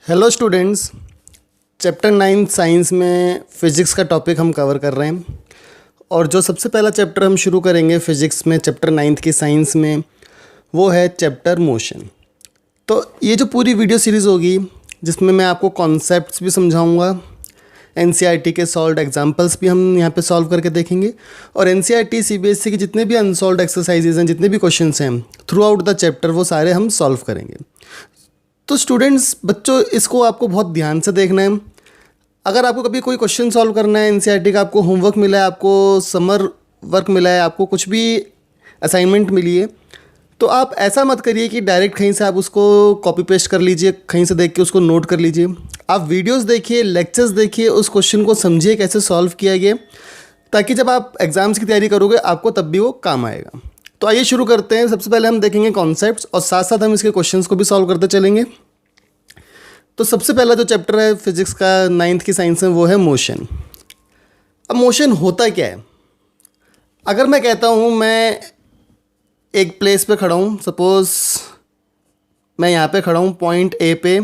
Hello students. Chapter 9 science में physics का topic हम कवर कर रहे हैं और जो सबसे पहला चैप्टर हम शुरू करेंगे फ़िज़िक्स में चैप्टर 9 की साइंस में वो है चैप्टर मोशन। तो ये जो पूरी वीडियो सीरीज़ होगी जिसमें मैं आपको कॉन्सेप्ट्स भी समझाऊंगा, एनसीईआरटी के सॉल्व्ड एग्जांपल्स भी हम यहाँ पे सॉल्व करके देखेंगे और एनसीईआरटी सीबीएसई के जितने भी अनसॉल्व्ड एक्सरसाइजेज हैं, जितने भी क्वेश्चंस हैं थ्रू आउट द चैप्टर वो सारे हम सॉल्व करेंगे। तो स्टूडेंट्स, बच्चों, इसको आपको बहुत ध्यान से देखना है। अगर आपको कभी कोई क्वेश्चन सॉल्व करना है एनसीईआरटी का, आपको होमवर्क मिला है, आपको समर वर्क मिला है, आपको कुछ भी असाइनमेंट मिली है, तो आप ऐसा मत करिए कि डायरेक्ट कहीं से आप उसको कॉपी पेस्ट कर लीजिए, कहीं से देख के उसको नोट कर लीजिए। आप वीडियोस देखिए, लेक्चर्स देखिए, उस क्वेश्चन को समझिए कैसे सॉल्व किया गया, ताकि जब आप एग्ज़ाम्स की तैयारी करोगे आपको तब भी वो काम आएगा। तो आइए शुरू करते हैं। सबसे पहले हम देखेंगे कॉन्सेप्ट्स और साथ साथ हम इसके क्वेश्चंस को भी सॉल्व करते चलेंगे। तो सबसे पहला जो चैप्टर है फिजिक्स का 9th की साइंस में वो है मोशन। अब मोशन होता क्या है? अगर मैं कहता हूँ मैं एक प्लेस पे खड़ा हूँ, सपोज़ मैं यहाँ पे खड़ा हूँ पॉइंट ए पे,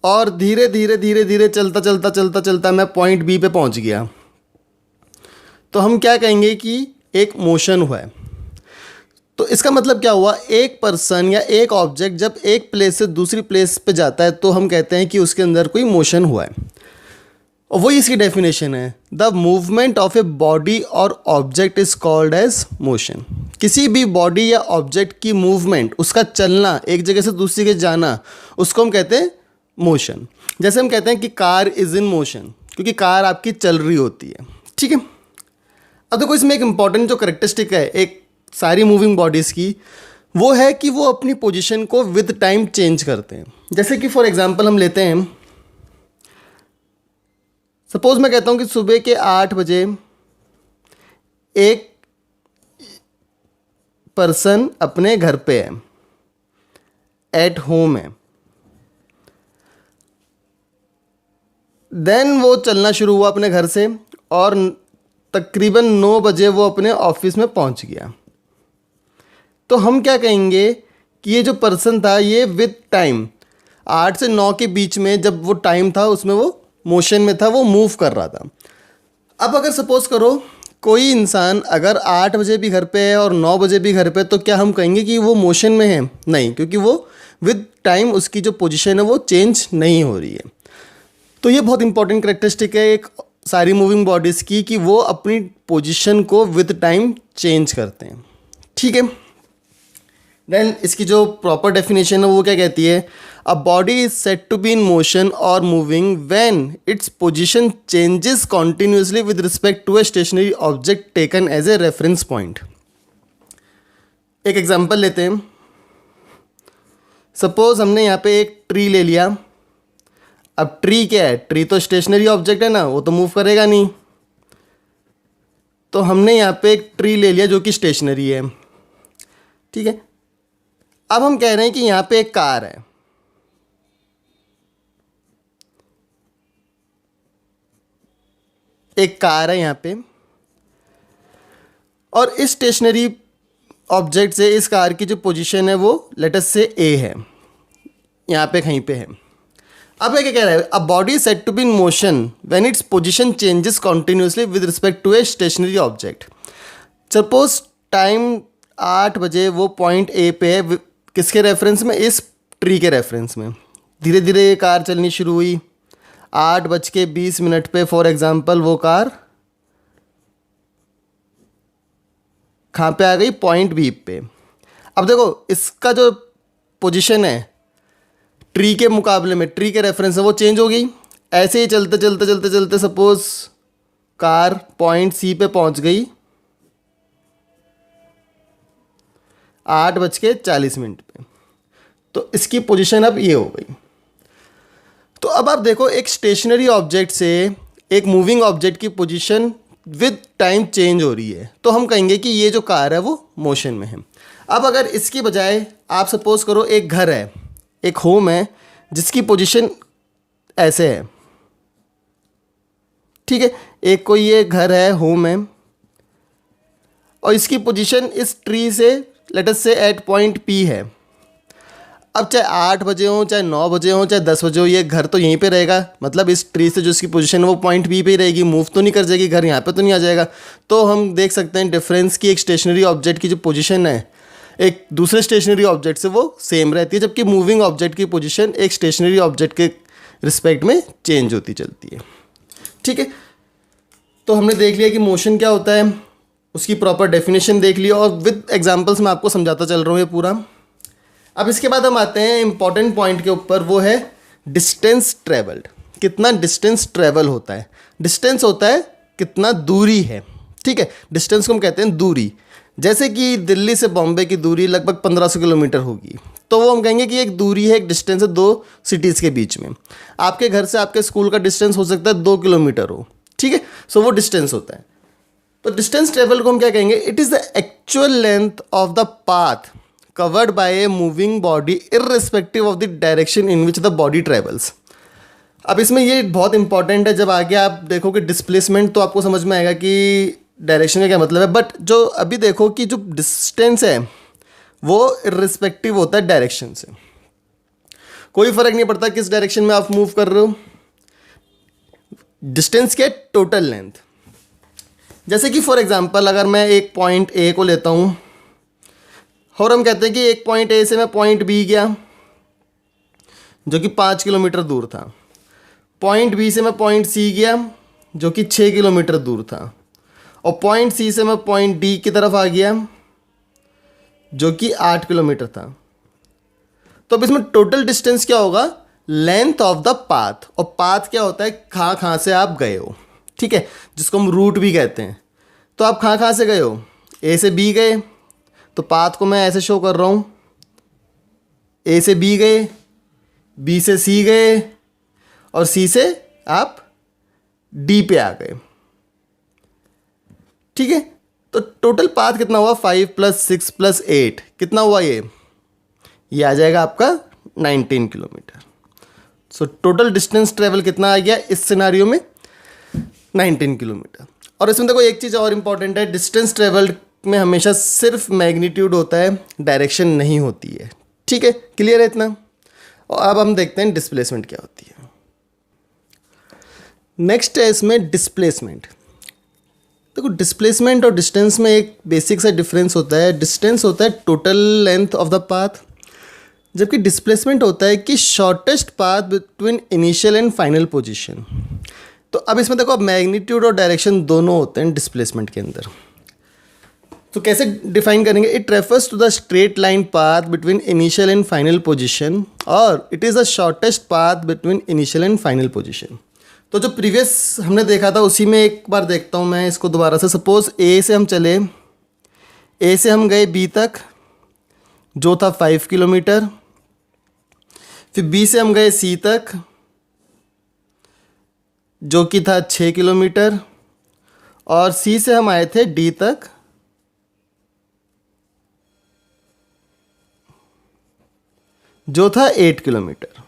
और धीरे धीरे धीरे धीरे चलता चलता चलता चलता मैं पॉइंट बी पे पहुँच गया, तो हम क्या कहेंगे कि एक मोशन हुआ है। तो इसका मतलब क्या हुआ? एक पर्सन या एक ऑब्जेक्ट जब एक प्लेस से दूसरी प्लेस पे जाता है तो हम कहते हैं कि उसके अंदर कोई मोशन हुआ है। और वही इसकी डेफिनेशन है, the movement of a body और object is called as motion. किसी भी बॉडी या ऑब्जेक्ट की मूवमेंट, उसका चलना, एक जगह से दूसरी जगह जाना, उसको हम कहते हैं मोशन। जैसे हम कहते हैं कि कार इज़ इन मोशन, क्योंकि कार आपकी चल रही होती है। ठीक है। अब देखो, इसमें एक इंपॉर्टेंट जो करेक्टरिस्टिक है एक सारी मूविंग बॉडीज़ की, वो है कि वो अपनी पोजीशन को विद टाइम चेंज करते हैं। जैसे कि फॉर एग्जांपल हम लेते हैं, सपोज मैं कहता हूँ कि सुबह के 8 बजे एक पर्सन अपने घर पे है, एट होम है, देन वो चलना शुरू हुआ अपने घर से और तकरीबन 9 बजे वो अपने ऑफिस में पहुंच गया। तो हम क्या कहेंगे कि ये जो पर्सन था ये विद टाइम 8 से 9 के बीच में जब वो टाइम था उसमें वो मोशन में था, वो मूव कर रहा था। अब अगर सपोज करो कोई इंसान अगर 8 बजे भी घर पे है और 9 बजे भी घर पे, तो क्या हम कहेंगे कि वो मोशन में है? नहीं, क्योंकि वो विद टाइम उसकी जो पोजीशन है वो चेंज नहीं हो रही है। तो ये बहुत इंपॉर्टेंट करेक्टरिस्टिक है एक सारी मूविंग बॉडीज़ की, कि वो अपनी पोजीशन को विद टाइम चेंज करते हैं। ठीक है। देन इसकी जो प्रॉपर डेफिनेशन है वो क्या कहती है? A body is set to be in motion और moving when its position changes continuously with respect to a stationary object taken as a reference point. एक एग्जांपल लेते हैं। सपोज हमने यहाँ पे एक ट्री ले लिया। अब ट्री क्या है? ट्री तो स्टेशनरी ऑब्जेक्ट है ना, वो तो मूव करेगा नहीं। तो हमने यहाँ पे एक ट्री ले लिया जो कि स्टेशनरी है। ठीक है। अब हम कह रहे हैं कि यहाँ पे एक कार है। एक कार है यहाँ पे, और इस स्टेशनरी ऑब्जेक्ट से इस कार की जो पोजीशन है वो लेट अस से ए है, यहाँ पे कहीं पे है। अब ये क्या कह रहा है? A body set to be in motion when its position changes continuously with respect to a stationary object. Suppose time 8 बजे वो पॉइंट ए पे है, किसके रेफरेंस में? इस ट्री के रेफरेंस में। धीरे धीरे ये कार चलनी शुरू हुई। 8:20 पे फॉर एग्जांपल वो कार कहाँ पे आ गई? पॉइंट बी पे। अब देखो इसका जो पोजीशन है ट्री के मुकाबले में, ट्री के रेफरेंस में, वो चेंज हो गई। ऐसे ही चलते चलते चलते चलते सपोज कार पॉइंट सी पे पहुंच गई 8:40 पे, तो इसकी पोजीशन अब ये हो गई। तो अब आप देखो, एक स्टेशनरी ऑब्जेक्ट से एक मूविंग ऑब्जेक्ट की पोजीशन विद टाइम चेंज हो रही है, तो हम कहेंगे कि ये जो कार है वो मोशन में है। अब अगर इसकी बजाय आप सपोज करो एक घर है, एक होम है जिसकी पोजीशन ऐसे है। ठीक है। एक कोई ये घर है, होम है, और इसकी पोजीशन इस ट्री से लेट अस से एट पॉइंट पी है। अब चाहे 8 बजे हो, चाहे 9 बजे हो, चाहे 10 बजे हो, ये घर तो यहीं पे रहेगा, मतलब इस ट्री से जो इसकी पोजीशन है वो पॉइंट बी पे ही रहेगी, मूव तो नहीं कर जाएगी, घर यहाँ पे तो नहीं आ जाएगा। तो हम देख सकते हैं डिफरेंस की एक स्टेशनरी ऑब्जेक्ट की जो पोजीशन है एक दूसरे स्टेशनरी ऑब्जेक्ट से वो सेम रहती है, जबकि मूविंग ऑब्जेक्ट की पोजीशन एक स्टेशनरी ऑब्जेक्ट के रिस्पेक्ट में चेंज होती चलती है। ठीक है, तो हमने देख लिया कि मोशन क्या होता है, उसकी प्रॉपर डेफिनेशन देख लिया और विद एग्जांपल्स मैं आपको समझाता चल रहा हूँ ये पूरा। अब इसके बाद हम आते हैं इंपॉर्टेंट पॉइंट के ऊपर, वो है डिस्टेंस ट्रेवल्ड। कितना डिस्टेंस ट्रेवल होता है, डिस्टेंस होता है कितना दूरी है। ठीक है, डिस्टेंस को हम कहते हैं दूरी। जैसे कि दिल्ली से बॉम्बे की दूरी लगभग 1500 किलोमीटर होगी, तो वो हम कहेंगे कि एक दूरी है, एक डिस्टेंस है दो सिटीज़ के बीच में। आपके घर से आपके स्कूल का डिस्टेंस हो सकता है 2 किलोमीटर हो। ठीक है, सो वो डिस्टेंस होता है। तो डिस्टेंस ट्रेवल को हम क्या कहेंगे, it is the actual length of the path covered by a moving body irrespective of the direction in which the body travels. अब इसमें ये बहुत इंपॉर्टेंट है, जब आगे आप देखोगे डिस्प्लेसमेंट तो आपको समझ में आएगा कि डायरेक्शन का क्या मतलब है। बट जो अभी देखो कि जो डिस्टेंस है वो इररिस्पेक्टिव होता है डायरेक्शन से, कोई फर्क नहीं पड़ता किस डायरेक्शन में आप मूव कर रहे हो। डिस्टेंस के टोटल लेंथ, जैसे कि फॉर एग्जांपल अगर मैं एक पॉइंट ए को लेता हूँ और हम कहते हैं कि एक पॉइंट ए से मैं पॉइंट बी गया जो कि 5 किलोमीटर दूर था, पॉइंट बी से मैं पॉइंट सी गया जो कि 6 किलोमीटर दूर था, और पॉइंट सी से मैं पॉइंट डी की तरफ आ गया जो कि 8 किलोमीटर था। तो अब इसमें टोटल डिस्टेंस क्या होगा, लेंथ ऑफ द पाथ। और पाथ क्या होता है, कहाँ कहाँ से आप गए हो। ठीक है, जिसको हम रूट भी कहते हैं। तो आप कहाँ कहाँ से गए हो, ए से बी गए, तो पाथ को मैं ऐसे शो कर रहा हूँ, ए से बी गए, बी से सी गए, और सी से आप डी पे आ गए। ठीक है, तो टोटल पाथ कितना हुआ, 5 + 6 + 8 कितना हुआ, ये आ जाएगा आपका 19 kilometre. So total distance travel कितना आ गया इस सिनारियो में, 19 किलोमीटर। और इसमें देखो एक चीज़ और इम्पॉर्टेंट है, डिस्टेंस ट्रेवल में हमेशा सिर्फ मैग्नीट्यूड होता है, डायरेक्शन नहीं होती है। ठीक है, क्लियर है इतना। और अब हम देखते हैं डिस्प्लेसमेंट क्या होती है। नेक्स्ट है इसमें डिस्प्लेसमेंट। देखो डिस्प्लेसमेंट और डिस्टेंस में एक बेसिक सा डिफरेंस होता है। डिस्टेंस होता है total length of the path, जबकि डिस्प्लेसमेंट होता है कि shortest path between initial and final position. तो अब इसमें देखो, अब मैग्नीट्यूड और डायरेक्शन दोनों होते हैं डिस्प्लेसमेंट के अंदर। तो कैसे डिफाइन करेंगे, it refers to the straight line path between initial and final position, और it is the shortest path between initial and final position. तो जो प्रीवियस हमने देखा था उसी में एक बार देखता हूँ मैं इसको दोबारा से। सपोज ए से हम चले, ए से हम गए बी तक जो था 5 किलोमीटर, फिर बी से हम गए सी तक जो कि था 6 किलोमीटर, और सी से हम आए थे डी तक जो था 8 किलोमीटर।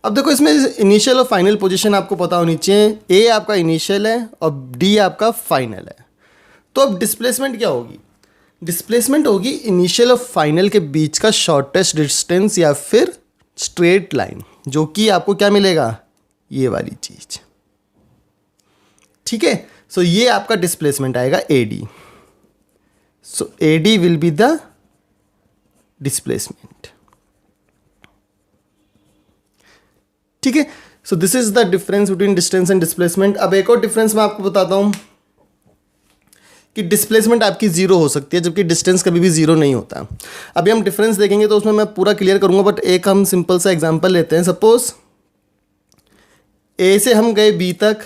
अब देखो इसमें इनिशियल और फाइनल पोजीशन आपको पता होनी चाहिए। ए आपका इनिशियल है और डी आपका फाइनल है। तो अब डिस्प्लेसमेंट क्या होगी, डिस्प्लेसमेंट होगी इनिशियल और फाइनल के बीच का शॉर्टेस्ट डिस्टेंस या फिर स्ट्रेट लाइन, जो कि आपको क्या मिलेगा, ये वाली चीज। ठीक है, सो ये आपका डिस्प्लेसमेंट आएगा AD. So AD will be the displacement. ठीक है, so this is the difference between distance and displacement. अब एक और डिफरेंस मैं आपको बताता हूं कि डिस्प्लेसमेंट आपकी जीरो हो सकती है जबकि डिस्टेंस कभी भी जीरो नहीं होता। अभी हम डिफरेंस देखेंगे तो उसमें मैं पूरा क्लियर करूंगा, बट एक हम सिंपल सा एग्जांपल लेते हैं। सपोज ए से हम गए बी तक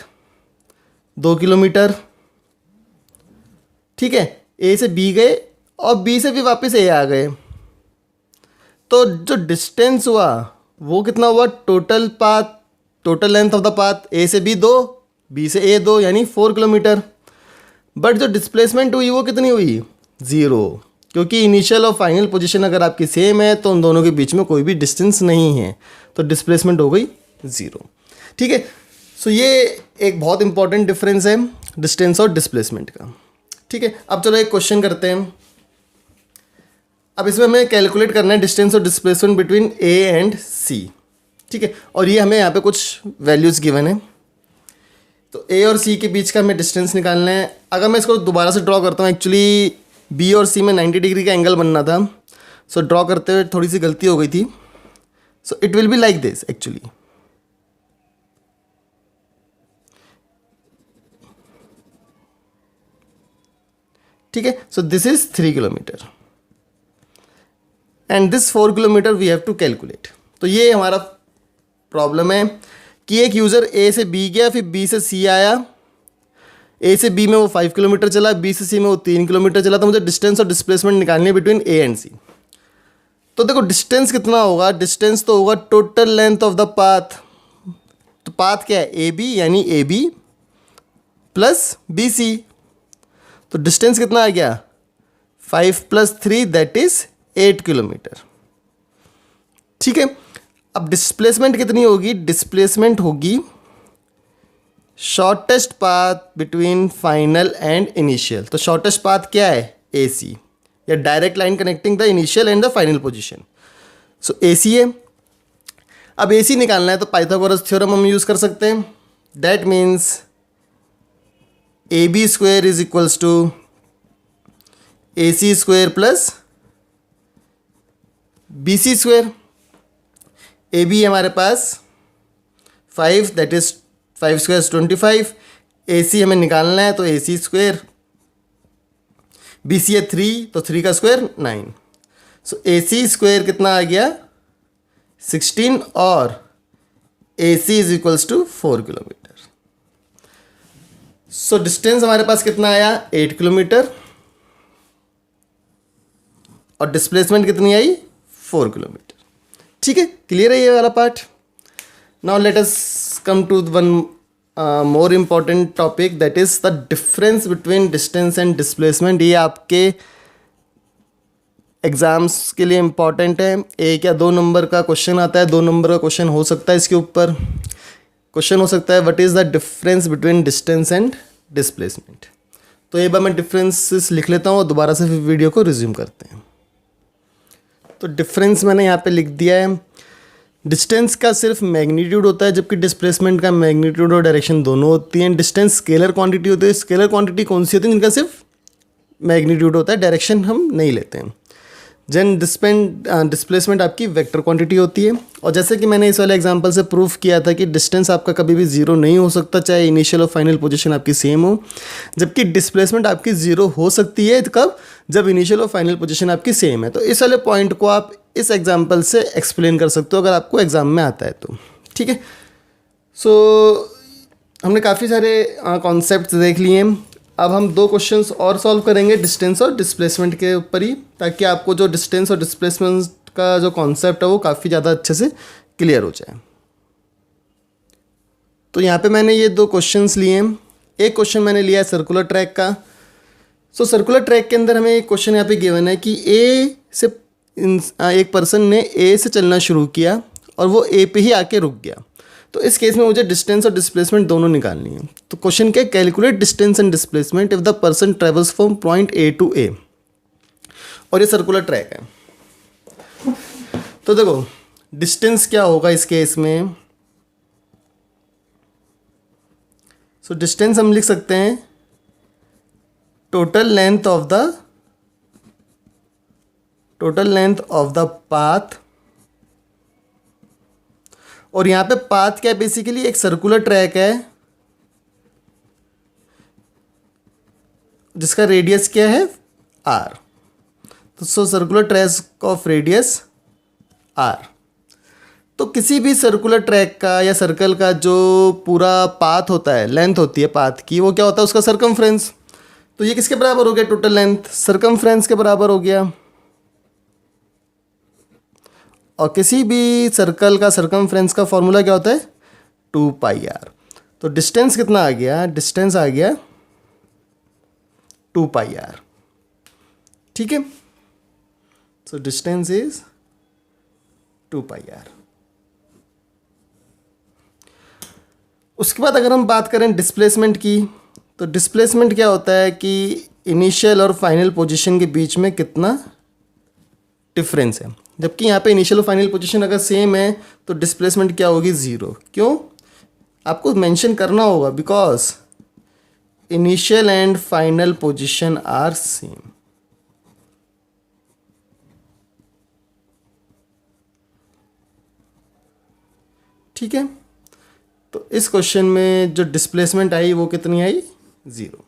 2 किलोमीटर, ठीक है, ए से बी गए और बी से भी वापस ए आ गए, तो जो डिस्टेंस हुआ वो कितना हुआ, total path, total length of the path, a से बी 2, बी से ए 2, यानी 4 किलोमीटर। बट जो डिस्प्लेसमेंट हुई वो कितनी हुई, 0, क्योंकि इनिशियल और फाइनल पोजीशन अगर आपकी सेम है तो उन दोनों के बीच में कोई भी डिस्टेंस नहीं है, तो डिस्प्लेसमेंट हो गई 0। ठीक है, सो ये एक बहुत इंपॉर्टेंट डिफरेंस है डिस्टेंस और डिस्प्लेसमेंट का। ठीक है, अब चलो एक क्वेश्चन करते हैं। अब इसमें हमें कैलकुलेट करना है डिस्टेंस और डिस्प्लेसमेंट बिटवीन ए एंड सी, ठीक है। और ये हमें यहाँ पे कुछ वैल्यूज़ गिवन है, तो ए और सी के बीच का हमें डिस्टेंस निकालना है। अगर मैं इसको दोबारा से ड्रॉ करता हूँ, एक्चुअली बी और सी में 90 डिग्री का एंगल बनना था, सो ड्रॉ करते हुए थोड़ी सी गलती हो गई थी। So it will be like this actually, ठीक है। So this is 3 kilometre and this 4 kilometre we have to calculate. तो ये हमारा प्रॉब्लम है कि एक यूज़र ए से बी गया, फिर बी से सी आया, ए से बी में वो 5 किलोमीटर चला, बी से सी में वो 3 किलोमीटर चला। तो मुझे डिस्टेंस और डिस्प्लेसमेंट निकालनी है बिटवीन ए एंड सी। तो देखो डिस्टेंस कितना होगा, डिस्टेंस तो होगा total length of the path. तो पाथ क्या है, ए बी, यानी A B plus B C. तो डिस्टेंस कितना आ गया, 5 + 3 दैट इज 8 किलोमीटर, ठीक है। अब डिस्प्लेसमेंट कितनी होगी, डिस्प्लेसमेंट होगी shortest path between final and initial. तो शॉर्टेस्ट पाथ क्या है, ए सी, या direct line connecting the initial and the final position. So A C है। अब ए सी निकालना है तो पाइथागोरस थ्योरम हम यूज़ कर सकते हैं। That means A B square is equals to A C square plus B C square. A B हमारे पास 5, that is 5 square 25। A C हमें निकालना है, तो ए सी स्क्वायर, बी सी है 3, तो 3 का square 9। So A C square कितना आ गया, 16, और A C is equals to 4 kilometre. So distance हमारे पास कितना आया, 8 किलोमीटर, और डिस्प्लेसमेंट कितनी आई, 4 किलोमीटर, ठीक है। क्लियर है ये वाला part. Now let us come to one more important topic, that is the difference between distance and displacement. ये आपके एग्जाम्स के लिए इम्पॉर्टेंट है। 1 या 2 नंबर का क्वेश्चन आता है, 2 नंबर का क्वेश्चन हो सकता है। इसके ऊपर क्वेश्चन हो सकता है, what is the difference between distance and displacement. तो एक बार मैं डिफरेंसेस लिख लेता हूँ और दोबारा से फिर वीडियो को रिज्यूम करते हैं। तो डिफरेंस मैंने यहाँ पे लिख दिया है। डिस्टेंस का सिर्फ मैग्नीट्यूड होता है, जबकि डिस्प्लेसमेंट का मैग्नीट्यूड और डायरेक्शन दोनों होती हैं। डिस्टेंस स्केलर क्वांटिटी होती है। स्केलर क्वांटिटी कौन सी होती है, जिनका सिर्फ मैग्नीट्यूड होता है, डायरेक्शन हम नहीं लेते हैं। जन डिस्प्लेसमेंट आपकी वेक्टर क्वांटिटी होती है। और जैसे कि मैंने इस वाले एग्जांपल से प्रूफ किया था कि डिस्टेंस आपका कभी भी 0 नहीं हो सकता, चाहे इनिशियल और फाइनल पोजीशन आपकी सेम हो, जबकि डिस्प्लेसमेंट आपकी 0 हो सकती है कब, जब इनिशियल और फाइनल पोजीशन आपकी सेम है। तो इस वाले पॉइंट को आप इस एग्जाम्पल से एक्सप्लेन कर सकते हो अगर आपको एग्जाम में आता है तो, ठीक है। सो हमने काफ़ी सारे कॉन्सेप्ट देख लिए हैं। अब हम 2 क्वेश्चंस और सॉल्व करेंगे डिस्टेंस और डिस्प्लेसमेंट के ऊपर ही, ताकि आपको जो डिस्टेंस और डिस्प्लेसमेंट का जो कॉन्सेप्ट है वो काफ़ी ज़्यादा अच्छे से क्लियर हो जाए। तो यहाँ पे मैंने ये 2 क्वेश्चंस लिए हैं। एक क्वेश्चन मैंने लिया है सर्कुलर ट्रैक का। सो सर्कुलर ट्रैक के अंदर हमें एक क्वेश्चन यहाँ पे गिवन है कि ए से एक पर्सन ने ए से चलना शुरू किया और वो ए पे ही आके रुक गया। तो इस केस में मुझे डिस्टेंस और डिस्प्लेसमेंट दोनों निकालनी है। तो क्वेश्चन क्या है, calculate distance and displacement if the person travels from point A to A. और ये सर्कुलर ट्रैक है। तो देखो डिस्टेंस क्या होगा इस केस में। सो डिस्टेंस हम लिख सकते हैं total length of the path. और यहाँ पे पाथ क्या है, बेसिकली एक सर्कुलर ट्रैक है जिसका रेडियस क्या है, आर। तो so circular track of radius R. तो किसी भी सर्कुलर ट्रैक का या सर्कल का जो पूरा पाथ होता है, लेंथ होती है पाथ की, वो क्या होता है, उसका सरकमफ्रेंस। तो ये किसके बराबर हो गया, टोटल लेंथ सरकमफ्रेंस के बराबर हो गया। और किसी भी सर्कल का सरकमफ्रेंस का फॉर्मूला क्या होता है, 2πr। तो डिस्टेंस कितना आ गया, डिस्टेंस आ गया 2πr, ठीक है। So distance is 2πr। उसके बाद अगर हम बात करें डिस्प्लेसमेंट की, तो डिस्प्लेसमेंट क्या होता है कि इनिशियल और फाइनल पोजीशन के बीच में कितना डिफरेंस है, जबकि यहाँ पे इनिशियल और फाइनल पोजीशन अगर सेम है तो डिस्प्लेसमेंट क्या होगी, ज़ीरो। क्यों, आपको मेंशन करना होगा, because initial and final position are same. ठीक है, तो इस क्वेश्चन में जो डिस्प्लेसमेंट आई वो कितनी आई, ज़ीरो।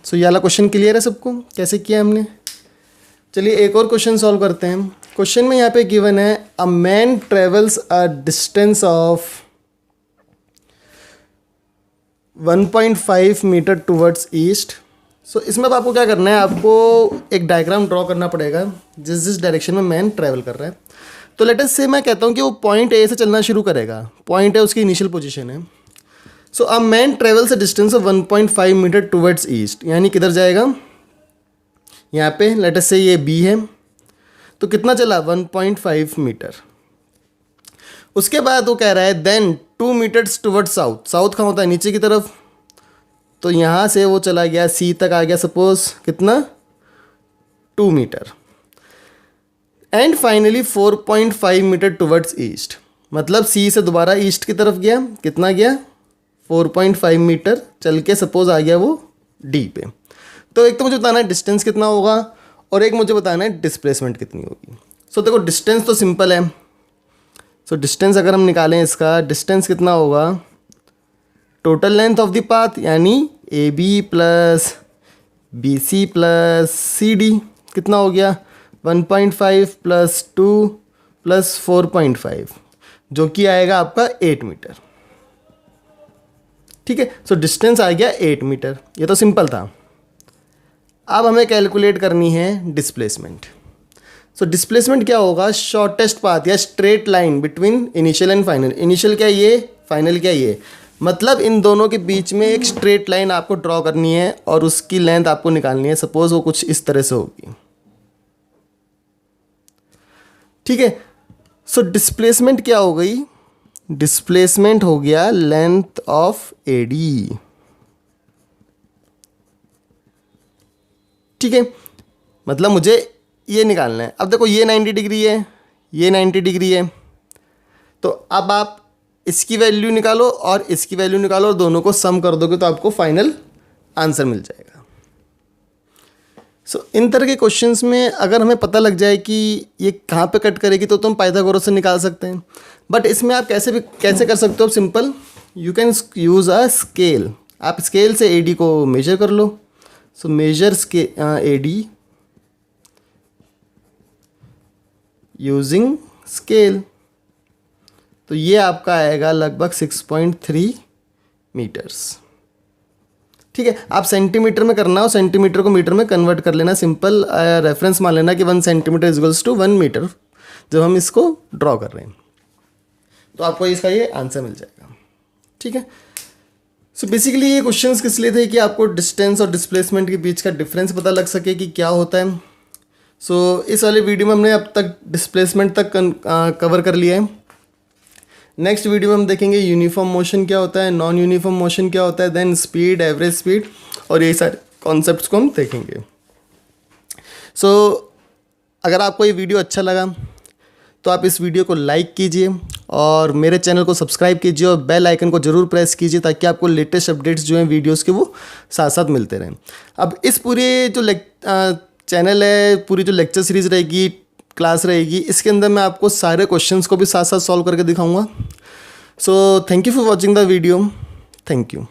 सो ये वाला क्वेश्चन क्लियर है सबको, कैसे किया हमने। चलिए एक और क्वेश्चन सॉल्व करते हैं। क्वेश्चन में यहाँ पे गिवन है a man travels a distance of 1.5 metre towards east. So इसमें अब आपको क्या करना है, आपको एक डायग्राम ड्रॉ करना पड़ेगा जिस डायरेक्शन में मैन ट्रैवल कर रहा है। तो लेट अस से मैं कहता हूँ कि वो पॉइंट ए से चलना शुरू करेगा, पॉइंट ए उसकी इनिशियल पोजीशन है। So a man travels a distance of 1.5 metre towards east, यानी किधर जाएगा, यहाँ पे लेट अस से ये बी है, तो कितना चला 1.5 मीटर। उसके बाद वो कह रहा है then 2 metres towards south, south कहाँ होता है, नीचे की तरफ। तो यहाँ से वो चला गया सी तक आ गया, सपोज कितना 2 metre. And finally 4.5 metre towards east, मतलब सी से दोबारा ईस्ट की तरफ गया, कितना गया 4.5 मीटर चल के सपोज आ गया वो डी पे। तो एक तो मुझे बताना है डिस्टेंस कितना होगा और एक मुझे बताना है डिस्प्लेसमेंट कितनी होगी। सो देखो डिस्टेंस तो सिंपल है। सो डिस्टेंस अगर हम निकालें इसका, डिस्टेंस कितना होगा, total length of the path यानी A B plus B C plus C D, कितना हो गया 1.5 प्लस 2 प्लस 4.5, जो कि आएगा आपका 8 मीटर। ठीक है, सो डिस्टेंस आ गया 8 मीटर, ये तो सिंपल था। अब हमें कैलकुलेट करनी है डिस्प्लेसमेंट। सो डिस्प्लेसमेंट क्या होगा, शॉर्टेस्ट पाथ या straight line between initial and final. Initial क्या ये, फाइनल क्या ये, मतलब इन दोनों के बीच में एक स्ट्रेट लाइन आपको ड्रॉ करनी है और उसकी लेंथ आपको निकालनी है। सपोज वो कुछ इस तरह से होगी। ठीक है, सो डिस्प्लेसमेंट क्या हो गई, डिस्प्लेसमेंट हो गया लेंथ ऑफ एडी। ठीक है, मतलब मुझे ये निकालना है। अब देखो ये 90 डिग्री है, ये 90 डिग्री है, तो अब आप इसकी वैल्यू निकालो और इसकी वैल्यू निकालो और दोनों को सम कर दोगे तो आपको फाइनल आंसर मिल जाएगा। सो इन तरह के क्वेश्चंस में अगर हमें पता लग जाए कि ये कहाँ पे कट करेगी तो हम पाइथागोरस से निकाल सकते हैं। बट इसमें आप कैसे कर सकते हो, simple, you can use a scale. आप स्केल से एडी को मेजर कर लो। So measure AD using scale, तो ये आपका आएगा लगभग 6.3 मीटर्स। ठीक है, आप सेंटीमीटर में करना हो, सेंटीमीटर को मीटर में कन्वर्ट कर लेना, सिंपल रेफरेंस मान लेना कि 1 सेंटीमीटर इक्वल्स टू 1 मीटर जब हम इसको ड्रॉ कर रहे हैं, तो आपको इसका ये आंसर मिल जाएगा। ठीक है, सो बेसिकली ये क्वेश्चंस किस लिए थे कि आपको डिस्टेंस और डिस्प्लेसमेंट के बीच का डिफरेंस पता लग सके कि क्या होता है। सो इस वाले वीडियो में हमने अब तक डिस्प्लेसमेंट तक कवर कर लिया है। नेक्स्ट वीडियो में हम देखेंगे यूनिफॉर्म मोशन क्या होता है, नॉन यूनिफॉर्म मोशन क्या होता है, देन स्पीड, एवरेज स्पीड, और ये सारे कॉन्सेप्ट्स को हम देखेंगे। सो अगर आपको ये वीडियो अच्छा लगा तो आप इस वीडियो को लाइक कीजिए और मेरे चैनल को सब्सक्राइब कीजिए और बेल आइकन को ज़रूर प्रेस कीजिए ताकि आपको लेटेस्ट अपडेट्स जो हैं वीडियोस के वो साथ साथ मिलते रहें। अब इस पूरे जो चैनल है, पूरी जो लेक्चर सीरीज़ रहेगी, क्लास रहेगी, इसके अंदर मैं आपको सारे क्वेश्चंस को भी साथ साथ सॉल्व करके दिखाऊंगा। So thank you for watching the video, thank you.